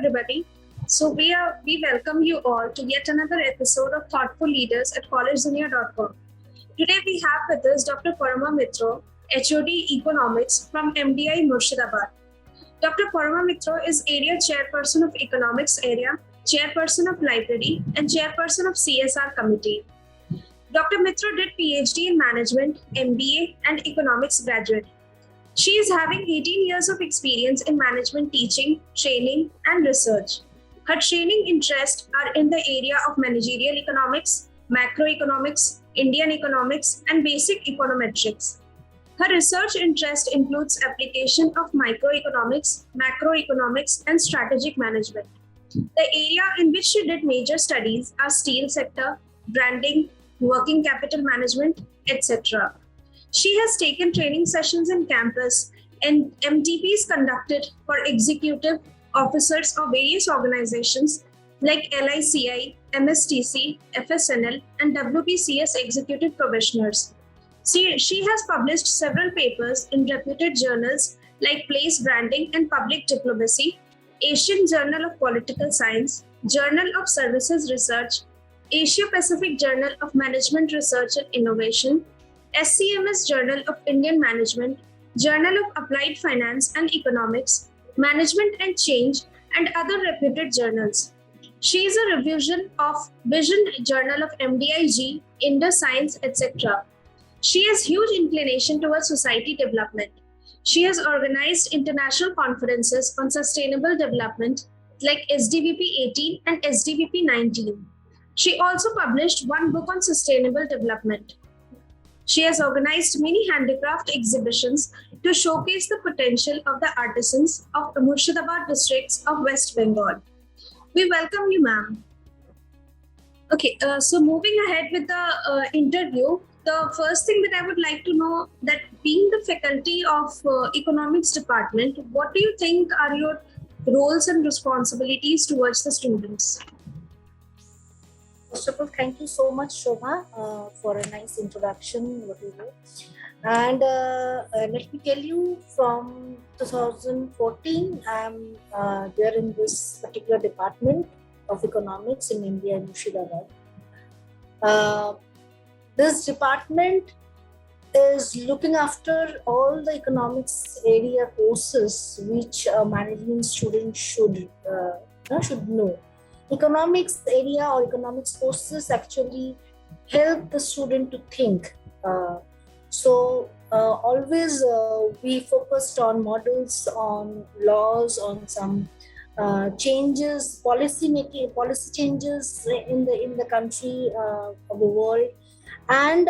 everybody. We welcome you all to yet another episode of Thoughtful Leaders at Collegedunia.com. Today we have with us Dr. Paroma Mitra, HOD Economics from MDI Murshidabad. Dr. Paroma Mitra is Area Chairperson of Economics Area, Chairperson of Library, and Chairperson of CSR Committee. Dr. Mitra did PhD in Management, MBA, and Economics graduate. She is having 18 years of experience in management teaching, training, and research. Her training interests are in the area of managerial economics, macroeconomics, Indian economics, and basic econometrics. Her research interest includes application of microeconomics, macroeconomics, and strategic management. The area in which she did major studies are steel sector, branding, working capital management, etc. She has taken training sessions in campus and MTPs conducted for executive officers of various organizations like LICI, MSTC, FSNL, and WBCS executive professionals. She has published several papers in reputed journals like Place Branding and Public Diplomacy, Asian Journal of Political Science, Journal of Services Research, Asia Pacific Journal of Management Research and Innovation, SCMS Journal of Indian Management, Journal of Applied Finance and Economics, Management and Change, and other reputed journals. She is a revision of Vision Journal of MDIG, Indus Science, etc. She has huge inclination towards society development. She has organized international conferences on sustainable development like SDVP 18 and SDVP 19. She also published one book on sustainable development. She has organized many handicraft exhibitions to showcase the potential of the artisans of the Murshidabad districts of West Bengal. We welcome you, ma'am. Okay, so moving ahead with the interview, the first thing that I would like to know, that being the faculty of economics department, what do you think are your roles and responsibilities towards the students? First of all, thank you so much, Shobha, for a nice introduction, whatever. And let me tell you, from 2014, I'm there in this particular department of economics in India, in Murshidabad. This department is looking after all the economics area courses which a management student should know. Economics area or economics courses actually help the student to think. Always we focused on models, on laws, on some changes, policy changes in the country of the world, and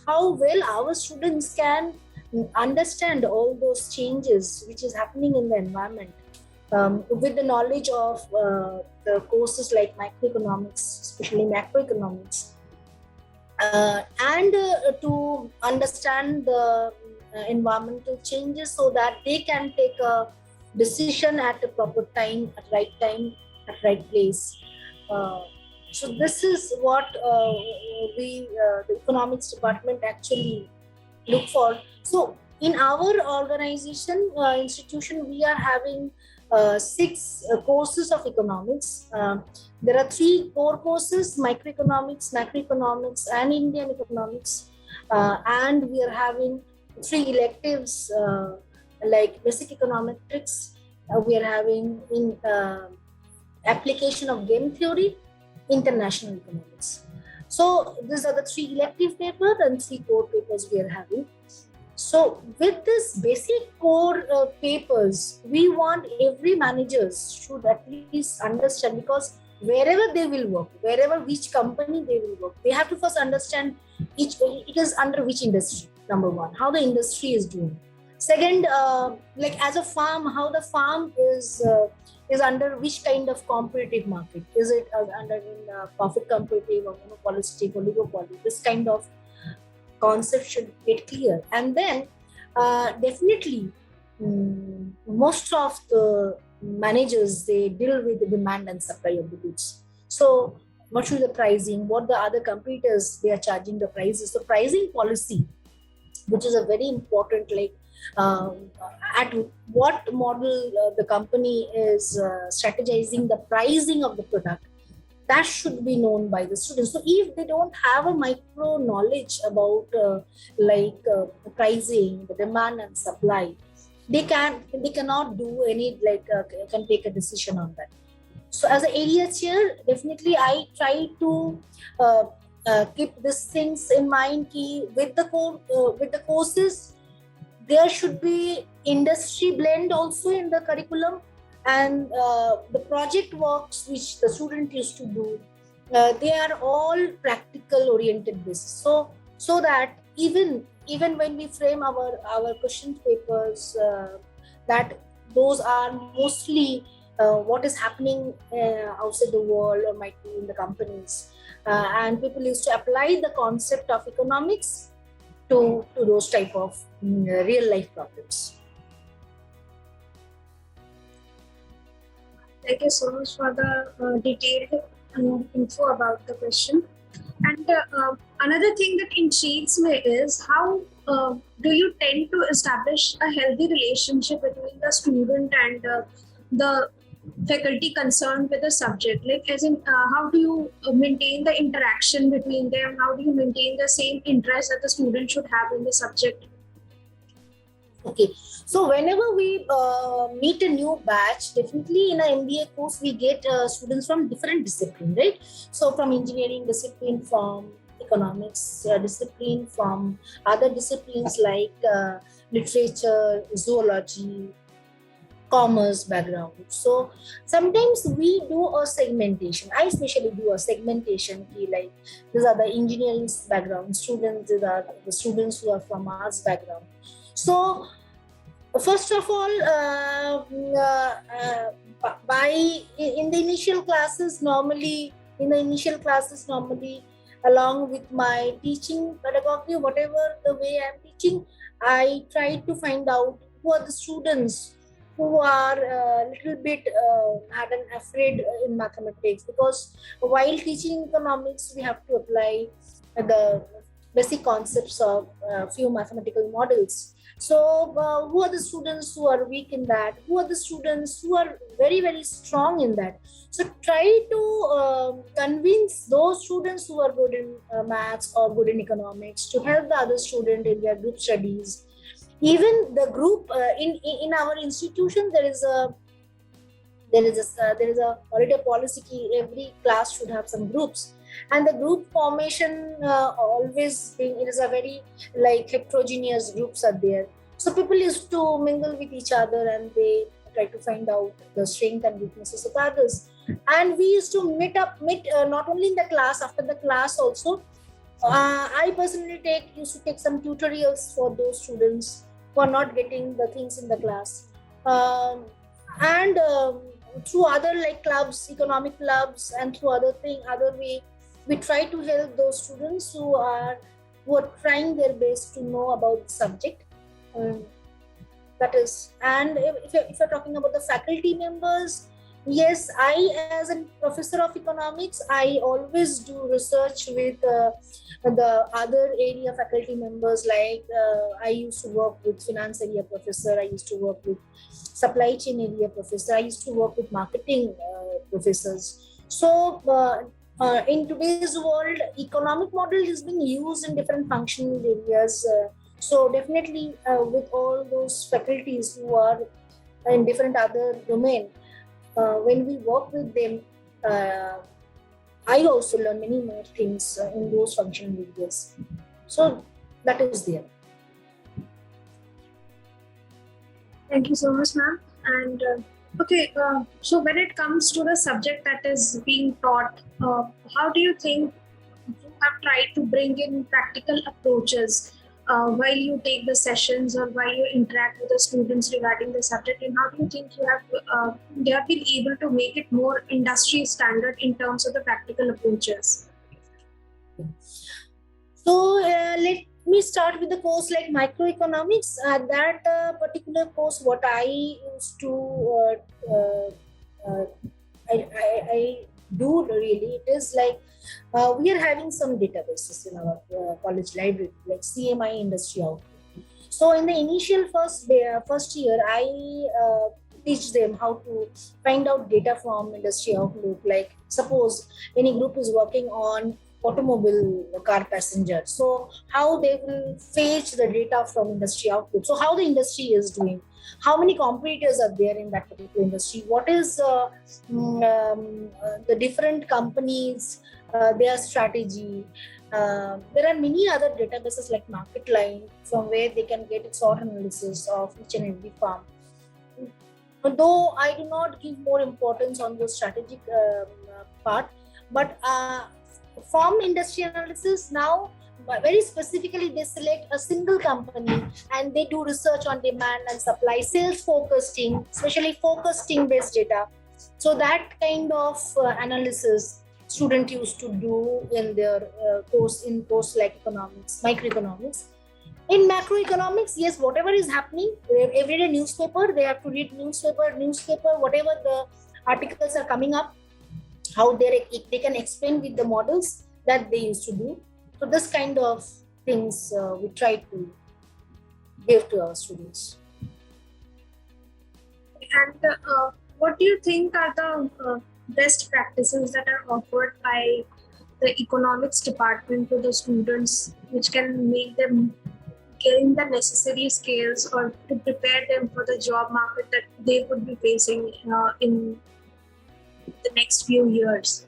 how well our students can understand all those changes which is happening in the environment. With the knowledge of the courses like microeconomics, especially macroeconomics, and to understand the environmental changes so that they can take a decision at the proper time, at right place. So this is what the economics department actually look for. So in our organization, institution, we are having 6 courses of economics. There are 3 core courses: microeconomics, macroeconomics, and Indian economics. And we are having 3 electives like basic econometrics. We are having in application of game theory, international economics. So these are the 3 elective papers and 3 core papers we are having. So with this basic core papers, we want every managers should at least understand, because wherever they will work, which company they will work, they have to first understand it is under which industry. Number one, how the industry is doing. Second, like as a farm, how the farm is under which kind of competitive market. Is it under profit competitive or monopolistic, oligopoly? This kind of concept should get clear. And then definitely most of the managers, they deal with the demand and supply of the goods. So what should be the pricing, what the other competitors they are charging the prices. So pricing policy, which is a very important, like at what model the company is strategizing the pricing of the product, that should be known by the students. So if they don't have a micro knowledge about pricing, the demand and supply, they cannot do any can take a decision on that. So as an area chair, definitely I try to uh, keep these things in mind. With the courses, there should be industry blend also in the curriculum, and the project works which the student used to do, they are all practical oriented basis. So that even when we frame our question papers, that those are mostly what is happening outside the world or might be in the companies, and people used to apply the concept of economics to those type of real life problems. Thank you so much for the detailed info about the question. And another thing that intrigues me is how do you tend to establish a healthy relationship between the student and the faculty concerned with the subject? Like, as in, how do you maintain the interaction between them? How do you maintain the same interest that the student should have in the subject? Okay, so whenever we meet a new batch, definitely in an MBA course, we get students from different discipline, right? So from engineering discipline, from economics discipline, from other disciplines like literature, zoology, commerce background. So sometimes we do a segmentation. I especially do a segmentation. Like these are the engineering background students. These are the students who are from arts background. So first of all, by in the initial classes, normally along with my teaching pedagogy, whatever the way I'm teaching, I try to find out who are the students who are a little bit had an afraid in mathematics, because while teaching economics, we have to apply the basic concepts of few mathematical models. So who are the students who are weak in that? Who are the students who are very, very strong in that? So try to convince those students who are good in maths or good in economics to help the other student in their group studies. Even the group in our institution, there is already a policy key. Every class should have some groups, and the group formation always being, it is a very like heterogeneous groups are there. So people used to mingle with each other and they try to find out the strength and weaknesses of others. And we used to meet not only in the class, after the class also. I personally used to take some tutorials for those students who are not getting the things in the class. And through other like clubs, economic clubs, and through other way, we try to help those students who are trying their best to know about the subject. That is, and if you're talking about the faculty members, yes, I as a professor of economics, I always do research with the other area faculty members. Like I used to work with finance area professor, I used to work with supply chain area professor, I used to work with marketing professors. So in today's world, economic model is being used in different functional areas. So definitely with all those faculties who are in different other domain, when we work with them, I also learn many more things in those functional areas. So that is there. Thank you so much, ma'am. And so when it comes to the subject that is being taught, how do you think you have tried to bring in practical approaches while you take the sessions or while you interact with the students regarding the subject? And how do you think you have been able to make it more industry standard in terms of the practical approaches? So let me start with the course like microeconomics. That particular course, what I used to I do really, it is like we are having some databases in our college library, like CMI industry outlook. So in the initial first year, I teach them how to find out data from industry outlook. Like suppose any group is working on automobile car passenger, so how they will fetch the data from industry outlook. So how the industry is doing, how many competitors are there in that particular industry, what is the different companies, their strategy. There are many other databases like market line from where they can get its SWOT analysis of each and every farm. Though I do not give more importance on the strategic part, but from industry analysis now, very specifically they select a single company and they do research on demand and supply, sales focusing, especially focusing based data. So that kind of analysis student used to do in their course like economics, microeconomics. In macroeconomics, yes, whatever is happening, everyday newspaper, they have to read newspaper, whatever the articles are coming up, how they can explain with the models that they used to do. So this kind of things we try to give to our students. And what do you think are the best practices that are offered by the economics department to the students, which can make them gain the necessary skills or to prepare them for the job market that they would be facing in the next few years?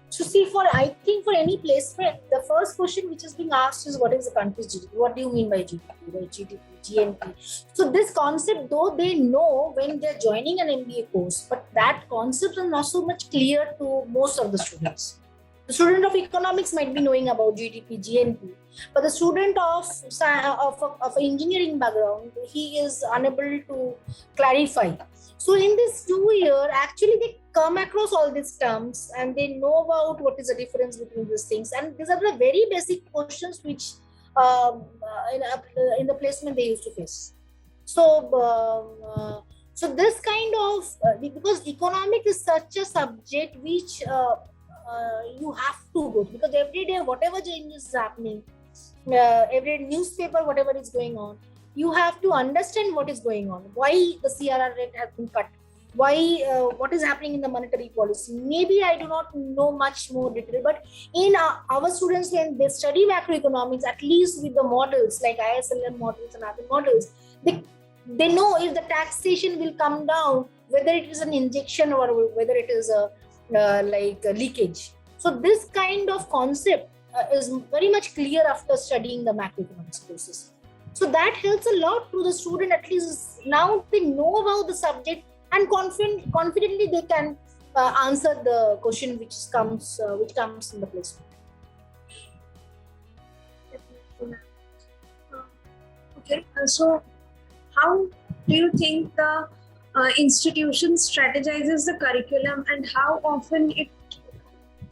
So see, I think for any placement, the first question which is being asked is what is the country's GDP? What do you mean by GDP? Right? GDP, GNP. So this concept, though they know when they're joining an MBA course, but that concept is not so much clear to most of the students. The student of economics might be knowing about GDP, GNP, but the student of engineering background, he is unable to clarify. So in this 2 year, actually they come across all these terms and they know about what is the difference between these things. And these are the very basic questions which in the placement they used to face. So, so this kind of, because economic is such a subject which you have to go, because every day, whatever changes is happening, every newspaper, whatever is going on, you have to understand what is going on, why the CRR rate has been cut, why what is happening in the monetary policy. Maybe I do not know much more detail, but in our students, when they study macroeconomics, at least with the models like ISLM models and other models, they know if the taxation will come down, whether it is an injection or whether it is a like a leakage. So this kind of concept is very much clear after studying the macroeconomics courses. So that helps a lot to the student. At least now they know about the subject and confidently they can answer the question which comes in the placement. Okay, so how do you think the institution strategizes the curriculum and how often it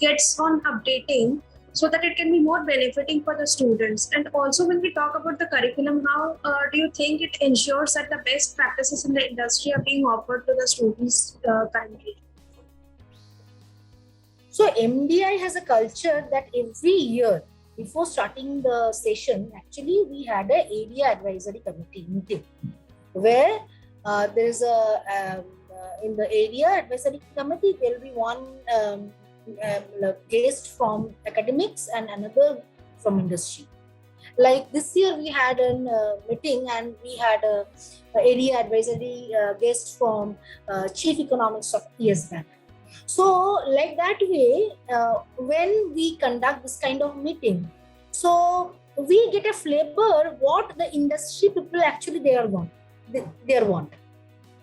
gets on updating so that it can be more benefiting for the students? And also when we talk about the curriculum, how do you think it ensures that the best practices in the industry are being offered to the students currently? So MDI has a culture that every year before starting the session, actually we had a area advisory committee meeting where there is in the area advisory committee, there will be one guest from academics and another from industry. Like this year we had a meeting and we had a area advisory guest from chief economics of ES Bank. So like that way, when we conduct this kind of meeting, so we get a flavor what the industry people actually they want.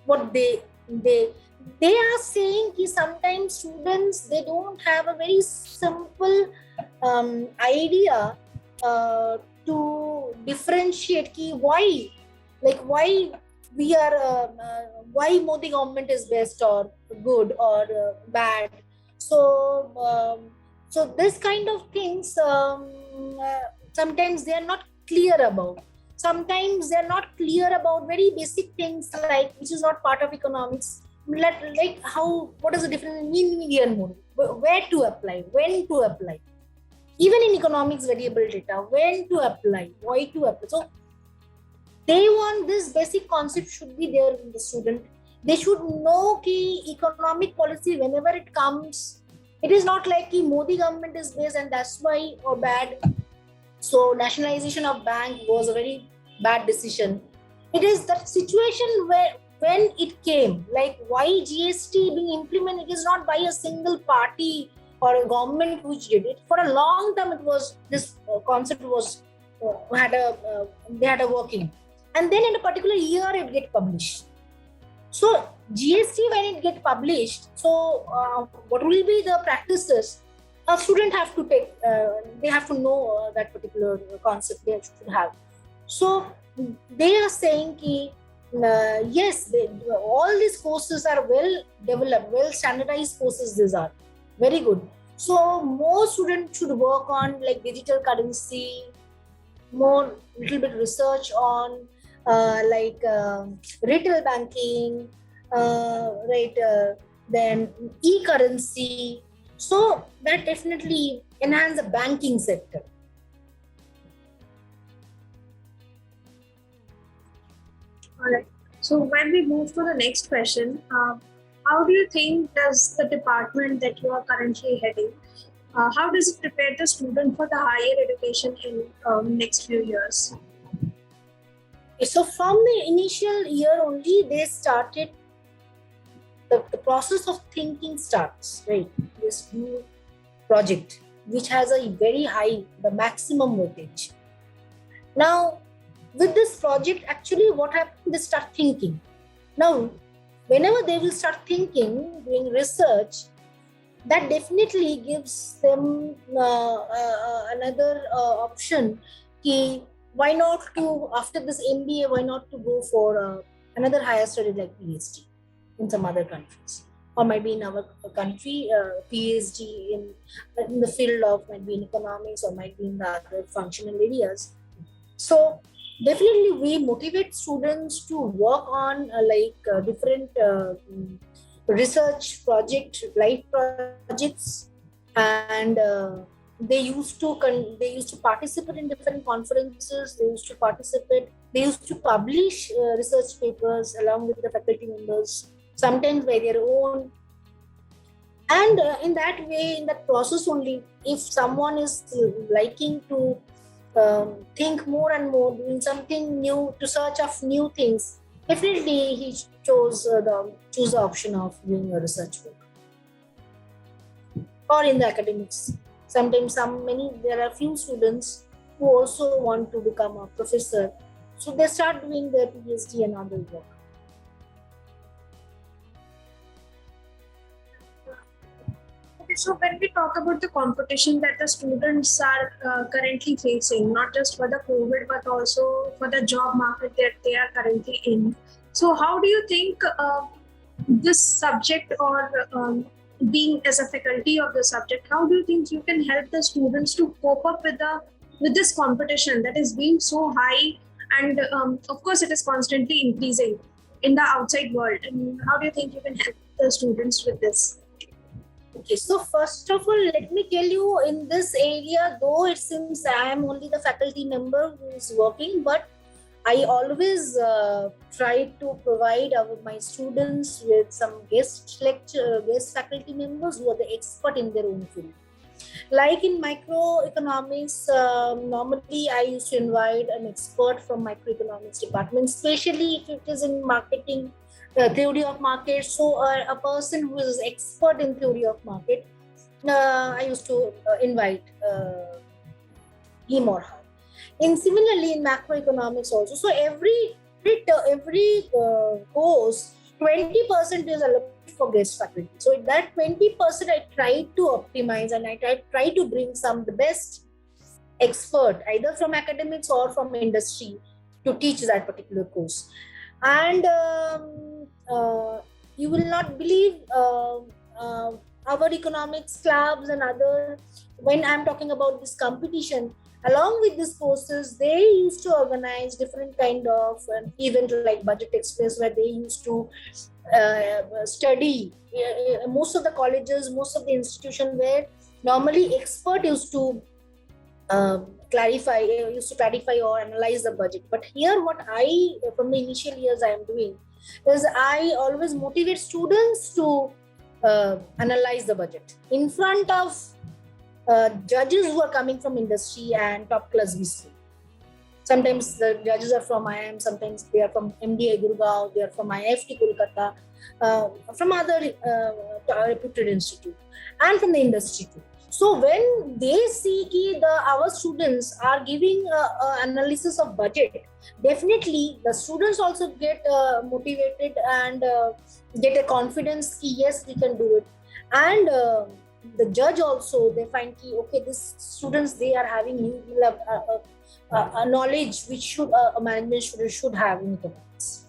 What they are saying is sometimes students, they don't have a very simple idea to differentiate why we are why Modi government is best or good or bad. So so this kind of things sometimes they are not clear about. Sometimes they are not clear about very basic things like which is not part of economics, like how, what is the difference in mean, median, mode, where to apply, when to apply. even in economics variable data, when to apply, why to apply. So they want this basic concept should be there in the student. They should know ki economic policy whenever it comes, it is not like ki Modi government is based and that's why or bad. So nationalization of bank was a very bad decision. It is that situation where when it came, like why GST being implemented, it is not by a single party or a government which did it. For a long time, it was this concept was they had a working, and then in a particular year it get published. So GST when it get published, so what will be the practices? A student have to take, they have to know that particular concept they should have. So they are saying ki, yes, all these courses are well developed, well standardized courses. These are very good. So more students should work on like digital currency, more little bit research on retail banking, right? Then e-currency. So that definitely enhance the banking sector. All right. So when we move to the next question, how do you think does the department that you are currently heading, how does it prepare the student for the higher education in next few years? So from the initial year only, they started the process of thinking starts, right? This new project, which has a very high, the maximum weightage. Now, with this project, actually what happened, they start thinking. Now, whenever they will start thinking, doing research, that definitely gives them another option. Ki, why not to, after this MBA, why not to go for another higher study like PhD in some other countries, or maybe in our country, PhD in the field of, might be in economics or might be in the other functional areas. So definitely we motivate students to work on different research project, life projects, and they used to participate in different conferences. They used to publish research papers along with the faculty members, sometimes by their own. And in that way, in that process only, if someone is liking to think more and more, doing something new, to search of new things, definitely he choose the option of doing a research work or in the academics. Sometimes there are few students who also want to become a professor, so they start doing their PhD and other work. Okay, so when we talk about the competition that the students are currently facing, not just for the COVID, but also for the job market that they are currently in. So how do you think this subject or being as a faculty of the subject, how do you think you can help the students to cope up with this competition that is being so high, and of course it is constantly increasing in the outside world? And how do you think you can help the students with this? Okay, so first of all, let me tell you, in this area, though it seems I am only the faculty member who is working, but I always try to provide my students with some guest faculty members who are the expert in their own field. Like in microeconomics, normally I used to invite an expert from microeconomics department, especially if it is in marketing, theory of market. So a person who is expert in theory of market, I used to invite him or her. And similarly in macroeconomics also. So every course, 20% is allocated for guest faculty. So that 20% I try to optimize, and I try to bring the best expert, either from academics or from industry, to teach that particular course. And you will not believe our economics clubs and other, when I'm talking about this competition, along with these courses, they used to organize different kind of event like Budget Express, where they used to study. Most of the colleges, most of the institutions where normally expert used to used to clarify or analyze the budget. But here, what I, from the initial years I am doing, is I always motivate students to analyze the budget in front of judges who are coming from industry and top class VC. Sometimes the judges are from IIM, sometimes they are from MDI Gurgaon, they are from IFT Kolkata, from other reputed institute, and from the industry too. So when they see our students are giving analysis of budget, definitely the students also get motivated and get a confidence. Yes, we can do it, and the judge also, they find okay, these students, they are having a knowledge which a management student should have in economics.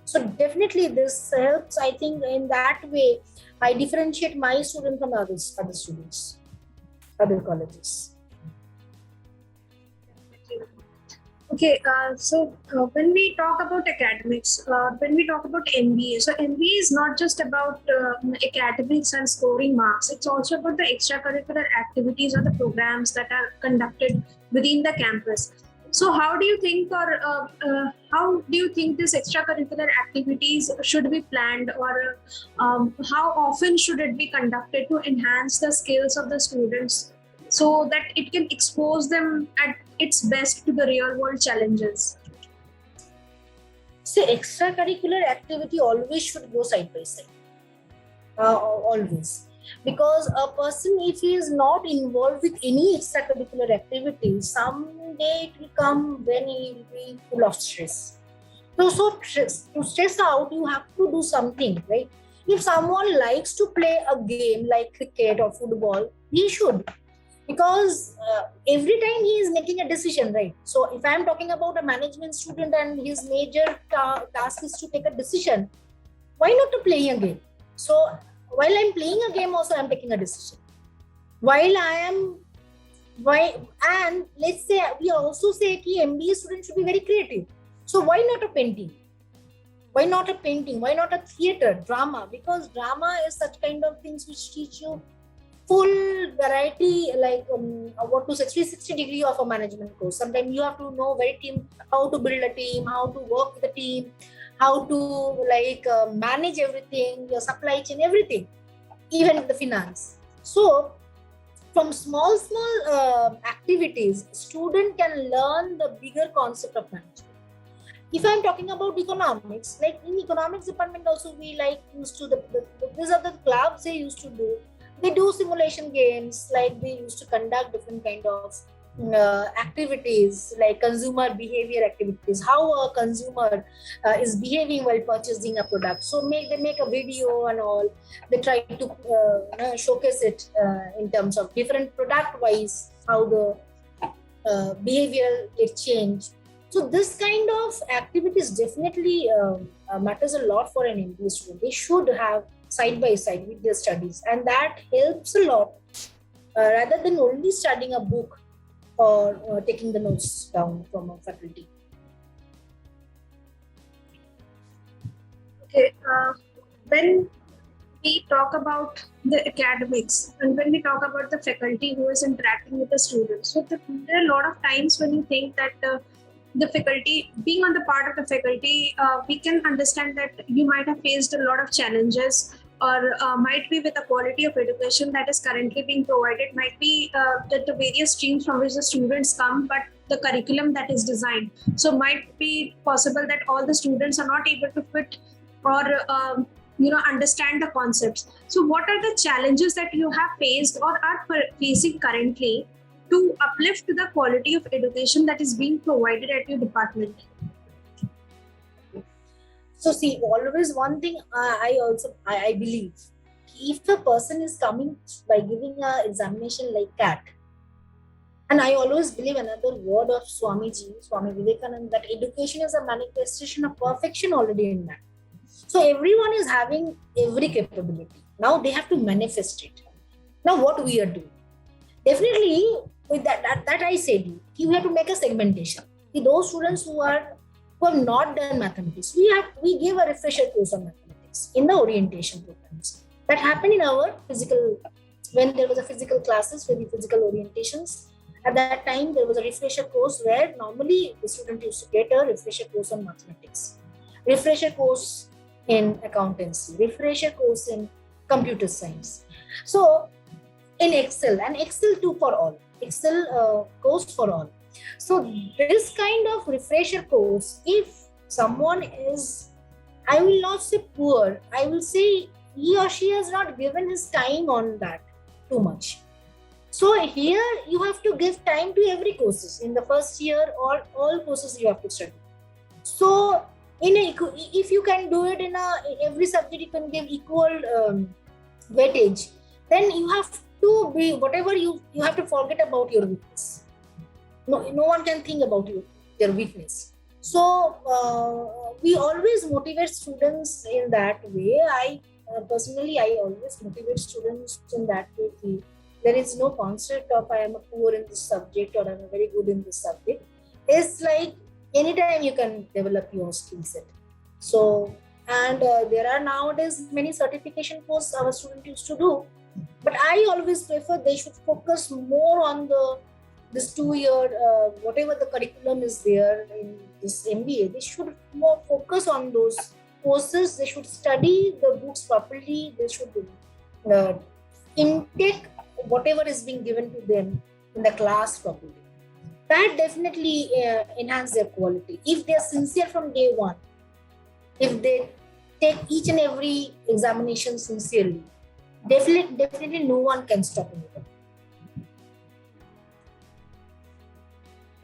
So definitely this helps. I think in that way I differentiate my student from other students, other colleges. Okay, so when we talk about academics, when we talk about MBA, so MBA is not just about academics and scoring marks. It's also about the extracurricular activities or the programs that are conducted within the campus. So how do you think, how do you think these extracurricular activities should be planned, or how often should it be conducted to enhance the skills of the students so that it can expose them at its best to the real world challenges? See, extracurricular activity always should go side by side. Always. Because a person, if he is not involved with any extracurricular activity, someday it will come when he will be full of stress. So to stress out, you have to do something, right? If someone likes to play a game like cricket or football, he should. Because every time he is making a decision, right? So if I am talking about a management student and his major task is to take a decision, why not to play a game? So while I'm playing a game also, I'm taking a decision. And let's say, we also say that MBA students should be very creative. So why not a painting? Why not a painting? Why not a theater, drama? Because drama is such kind of things which teach you full variety, like 360 degree of a management course. Sometimes you have to know how to build a team, how to work with a team, how to manage everything, your supply chain, everything, even the finance. So from small activities, student can learn the bigger concept of management. If I'm talking about economics, like in economics department also, we these are the clubs they used to do. They do simulation games, like they used to conduct different kind of activities, like consumer behavior activities, how a consumer is behaving while purchasing a product. So they make a video and all. They try to showcase it in terms of different product wise, how the behavior gets changed. So this kind of activities definitely matters a lot for an MBA student. They should have side by side with their studies, and that helps a lot rather than only studying a book or taking the notes down from a faculty. Okay, when we talk about the academics and when we talk about the faculty who is interacting with the students, so there are a lot of times when you think that the faculty, being on the part of the faculty, we can understand that you might have faced a lot of challenges, or might be with the quality of education that is currently being provided, might be that the various streams from which the students come, but the curriculum that is designed. So might be possible that all the students are not able to fit or understand the concepts. So what are the challenges that you have faced or are facing currently to uplift the quality of education that is being provided at your department? So see, always one thing I believe, if a person is coming by giving an examination like CAT, and I always believe another word of Swami Vivekananda, that education is a manifestation of perfection already in man. So everyone is having every capability. Now they have to manifest it. Now what we are doing? Definitely, with that I said, we have to make a segmentation. Those students who have not done mathematics, we give a refresher course on mathematics in the orientation programs. That happened in our physical, when there was a physical classes for the physical orientations, At that time, there was a refresher course where normally the student used to get a refresher course on mathematics, refresher course in accountancy, refresher course in computer science. So in Excel, and Excel too for all, Excel course for all. So this kind of refresher course, if someone is, I will not say poor, I will say he or she has not given his time on that too much. So here you have to give time to every courses. In the first year, all courses you have to study. So if you can do it in every subject, you can give equal weightage. Then you have to be whatever you have to forget about your weakness. No one can think about their weakness. So we always motivate students in that way. I personally, I always motivate students in that way. There is no concept of I am a poor in this subject or I'm very good in this subject. It's like anytime you can develop your skill set. So, and there are nowadays many certification courses our students used to do, but I always prefer they should focus more on this 2 year whatever the curriculum is there in this MBA. They should more focus on those courses. They should study the books properly. They should intake whatever is being given to them in the class properly. That definitely enhance their quality. If they are sincere from day one, if they take each and every examination sincerely, definitely no one can stop anyone.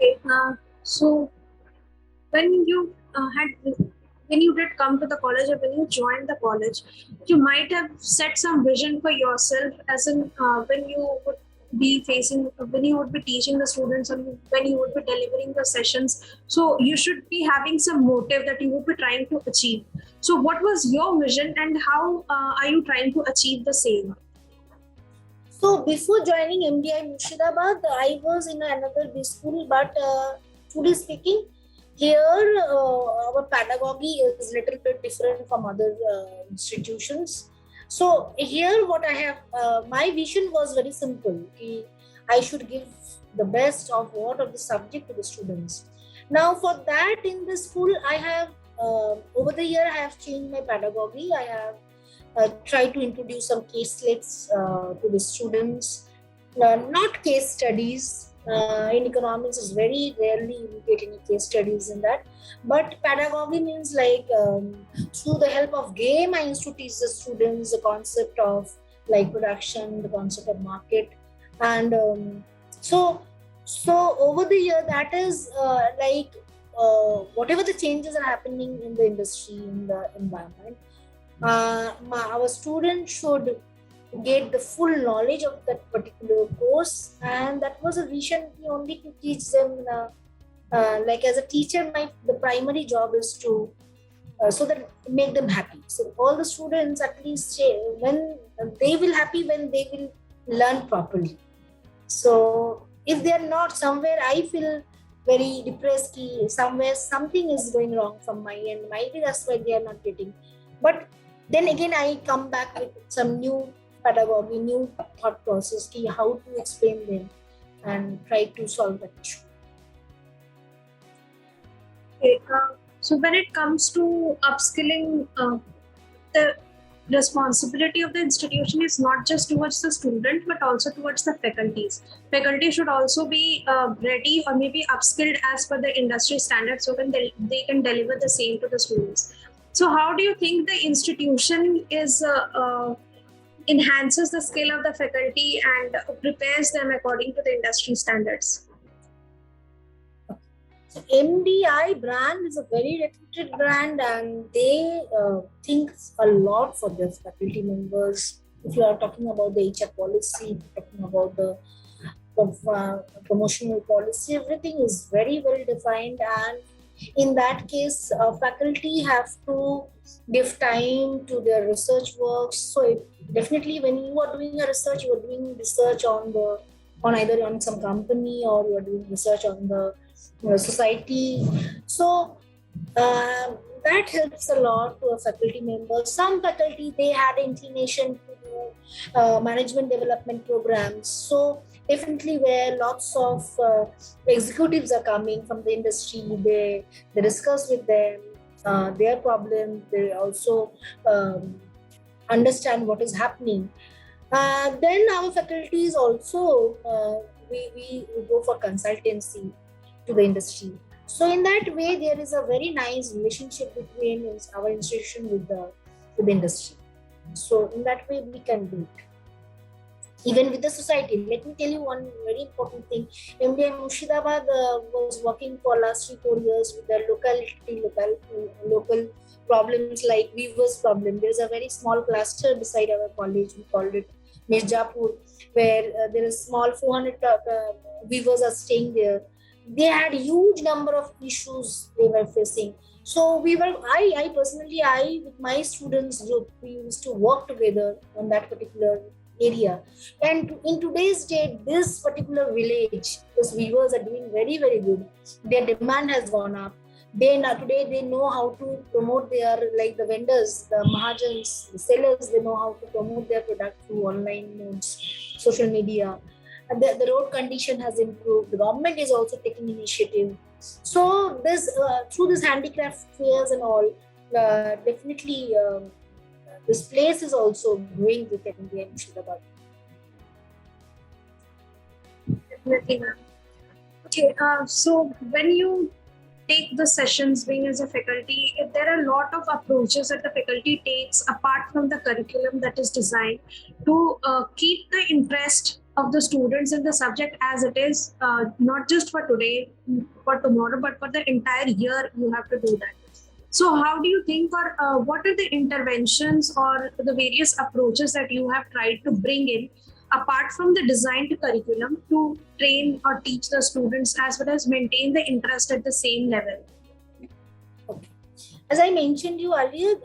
Okay, so when you when you did come to the college or when you joined the college, you might have set some vision for yourself, as in when you would be teaching the students, or when you would be delivering the sessions. So you should be having some motive that you would be trying to achieve. So what was your vision, and how are you trying to achieve the same? So before joining MDI Murshidabad, I was in another B school, but truly speaking, here our pedagogy is a little bit different from other institutions. So here what I have, my vision was very simple. I should give the best of the subject to the students. Now for that in the school, I have, over the year, I have changed my pedagogy. I have tried to introduce some caselets to the students, not case studies. In economics, is very rarely you get any case studies in that. But pedagogy means like through the help of game, I used to teach the students the concept of like production, the concept of market, and so over the year, that is like whatever the changes are happening in the industry, in the environment, our students should get the full knowledge of that particular course, and that was a vision only to teach them. Like as a teacher, the primary job is to so that make them happy. So all the students at least when they will happy when they will learn properly. So if they are not somewhere, I feel very depressed. Somewhere something is going wrong from my end. Maybe that's why they are not getting. But then again, I come back with some new pedagogy, new thought process, how to explain them and try to solve that issue. Okay, so when it comes to upskilling, the responsibility of the institution is not just towards the student, but also towards the faculties. Faculty should also be ready or maybe upskilled as per the industry standards, so when they can deliver the same to the students. So how do you think the institution is enhances the skill of the faculty and prepares them according to the industry standards? So MDI brand is a very reputed brand, and they think a lot for their faculty members. If you are talking about the HR policy, talking about the promotional policy, everything is very well defined, and in that case, faculty have to give time to their research works. So definitely, when you are doing a research, you are doing research on either on some company, or you are doing research on the society. So that helps a lot to a faculty member. Some faculty, they had inclination to do management development programs. So definitely where lots of executives are coming from the industry. They discuss with them their problem. They also understand what is happening. Then our faculties also we go for consultancy to the industry. So in that way, there is a very nice relationship between our institution with the industry. So in that way, we can do it. Even with the society, let me tell you one very important thing. MDI Murshidabad was working for last 3-4 years with the local problems like weavers problem. There's a very small cluster beside our college. We called it Mirzapur, where there is small 400 weavers are staying there. They had huge number of issues they were facing. So I personally, with my students group, we used to work together on that particular area. And in today's date, this particular village, those weavers are doing very, very good. Their demand has gone up. Today they know how to promote their, like the vendors, the mahajans, the sellers, they know how to promote their product through online modes, social media. And the road condition has improved. The government is also taking initiative. So this through this handicraft fairs and all, definitely this place is also growing with India in Murshidabad. Definitely, ma'am. Okay, so when you take the sessions being as a faculty, there are a lot of approaches that the faculty takes apart from the curriculum that is designed to keep the interest of the students in the subject as it is, not just for today, for tomorrow, but for the entire year. You have to do that. So how do you think, or what are the interventions or the various approaches that you have tried to bring in apart from the designed curriculum to train or teach the students as well as maintain the interest at the same level? Okay. As I mentioned you earlier,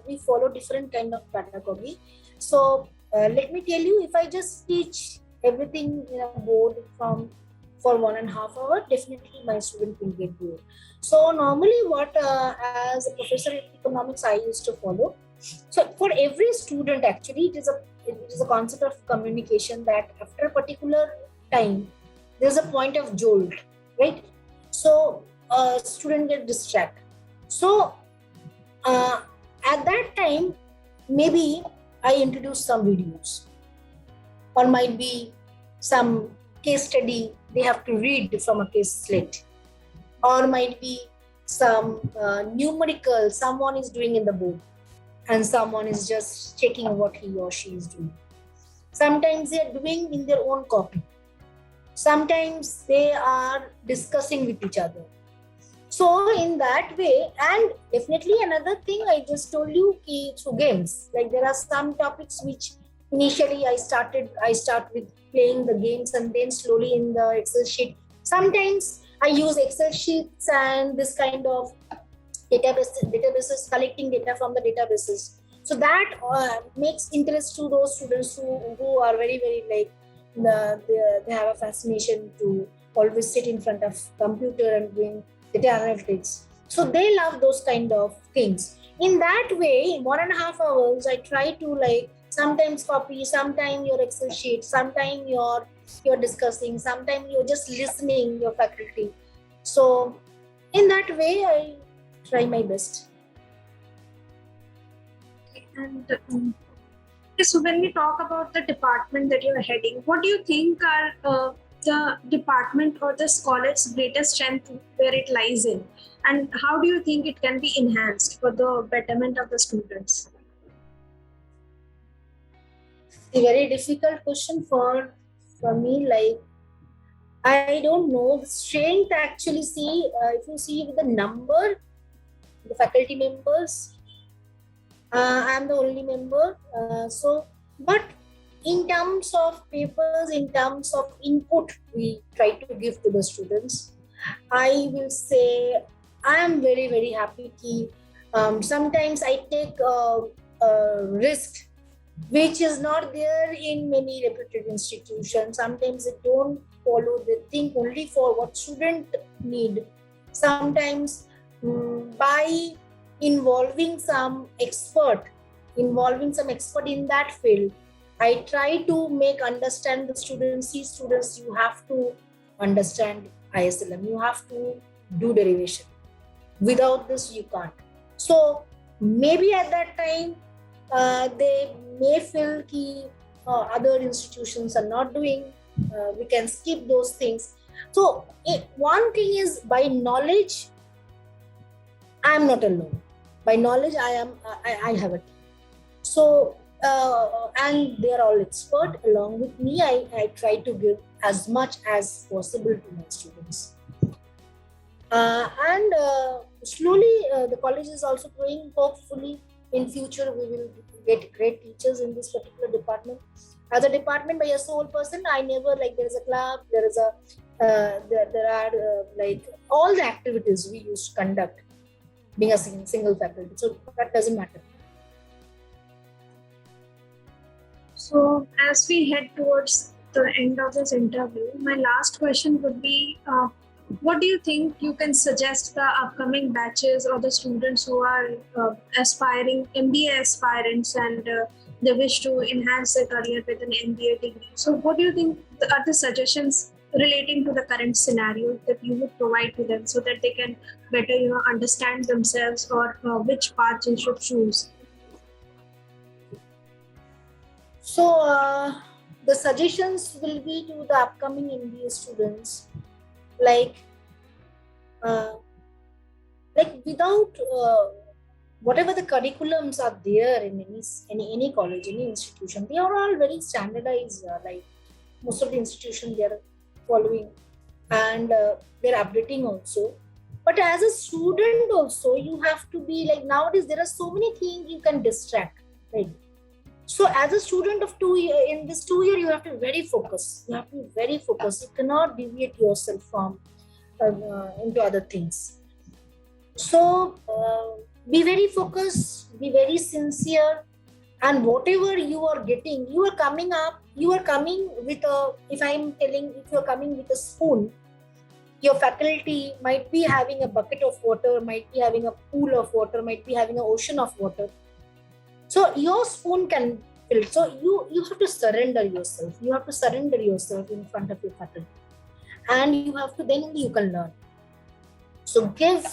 we follow different kind of pedagogy. So let me tell you, if I just teach everything in a board for 1.5 hours, definitely my student will get bored. So normally what as a professor in economics I used to follow. So for every student, actually it is a concept of communication that after a particular time there's a point of jolt, right? So student get distracted. So at that time, maybe I introduce some videos, or might be some case study they have to read from a case slate, or might be some numerical someone is doing in the board and someone is just checking what he or she is doing. Sometimes they are doing in their own copy. Sometimes they are discussing with each other. So in that way, and definitely another thing I just told you, through games, like there are some topics which initially I start with playing the games, and then slowly in the Excel sheet. Sometimes I use Excel sheets and this kind of databases, collecting data from the databases. So that makes interest to those students who are very, very like, they have a fascination to always sit in front of computer and doing data analytics. So they love those kind of things. In that way, 1.5 hours, I try to like sometimes copy, sometimes your Excel sheet, sometimes you're discussing, sometimes you're just listening your faculty. So in that way, I try my best. And so when we talk about the department that you're heading, what do you think are the department or the college's greatest strength where it lies in? And how do you think it can be enhanced for the betterment of the students? A very difficult question for me. Like, I don't know. The strength actually, see, if you see with the number, the faculty members, I'm the only member. But in terms of papers, in terms of input we try to give to the students, I will say I am very, very happy. Sometimes I take a risk which is not there in many reputed institutions. Sometimes they don't follow, they think only for what student need. Sometimes by involving some expert in that field, I try to make understand the students. See, students, you have to understand ISLM. You have to do derivation. Without this, you can't. So maybe at that time, they may feel that other institutions are not doing. We can skip those things. So one thing is, by knowledge, I am not alone. By knowledge, I have a team. So and they are all expert. Along with me, I try to give as much as possible to my students. And slowly, the college is also growing. Hopefully, in future, we will get great teachers in this particular department. As a department, by a sole person, I never like. There is a club. There is a there are like all the activities we used to conduct, being a single faculty. So that doesn't matter. So, as we head towards the end of this interview, my last question would be what do you think you can suggest the upcoming batches or the students who are aspiring MBA aspirants and they wish to enhance their career with an MBA degree? So, what do you think are the suggestions relating to the current scenario that you would provide to them so that they can better, understand themselves or which path they should choose? So the suggestions will be to the upcoming MBA students, like without whatever the curriculums are there in any college, any institution, they are all very standardized. Like most of the institutions, they are following, and they're updating also. But as a student also, you have to be like, nowadays there are so many things you can distract, right? So as a student of 2 year, in this 2 year, you have to be very focused. You have to be very focused. You cannot deviate yourself from into other things. So be very focused, be very sincere, and whatever you are getting, you are coming up. You are coming with a. If you are coming with a spoon, your faculty might be having a bucket of water, might be having a pool of water, might be having an ocean of water. So your spoon can fill. So you have to surrender yourself. You have to surrender yourself in front of your faculty, and you have to, then only you can learn. So give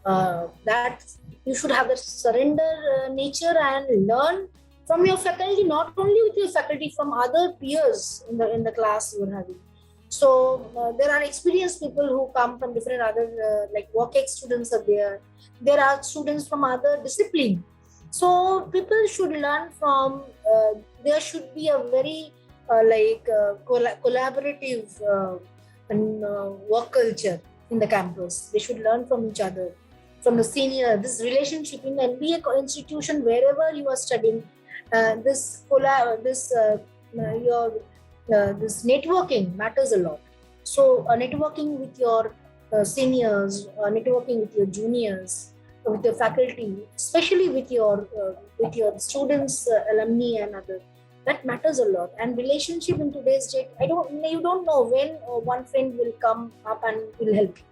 that. You should have that surrender nature and learn from your faculty, not only with your faculty, from other peers in the class you are having. So there are experienced people who come from different other like WOCEX students are there. There are students from other discipline. So people should learn from. There should be a very collaborative work culture in the campus. They should learn from each other, from the senior. This relationship in the MBA institution, wherever you are studying, this networking matters a lot. So networking with your seniors, networking with your juniors, with your faculty, especially with your students, alumni, and other, that matters a lot. And relationship in today's date, you don't know when one friend will come up and will help you.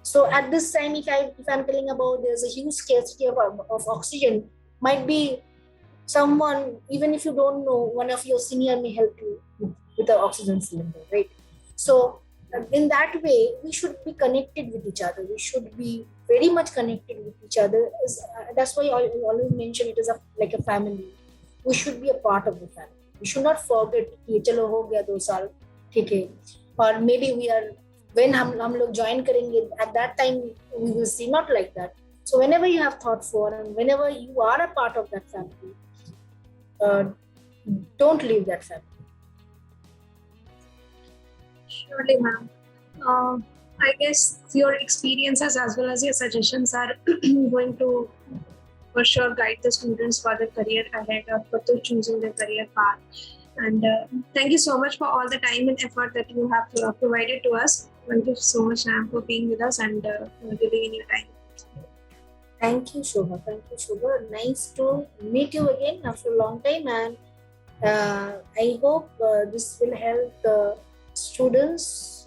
So at this time, if I'm telling about there's a huge scarcity of oxygen, might be someone, even if you don't know, one of your senior may help you with the oxygen cylinder, right? So in that way, we should be connected with each other. We should be very much connected with each other. That's why I always mention it is like a family. We should be a part of the family. We should not forget कि चलो हो गया 2 साल, ठीक है. Or maybe we are, when हम लोग join करेंगे, at that time we will see, not like that. So whenever you have thought for, and whenever you are a part of that family, don't leave that family. Surely, ma'am. I guess your experiences as well as your suggestions are going to for sure guide the students for their career ahead or for choosing their career path. And thank you so much for all the time and effort that you have provided to us. Thank you so much, ma'am, for being with us and giving in your time. Thank you, Shobha. Thank you, Shobha. Nice to meet you again after a long time, and I hope this will help the students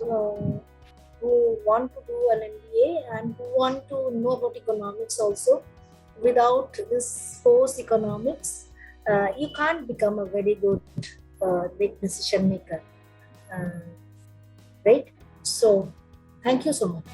who want to do an MBA and who want to know about economics also. Without this course economics, you can't become a very good big decision maker. Right? So, thank you so much.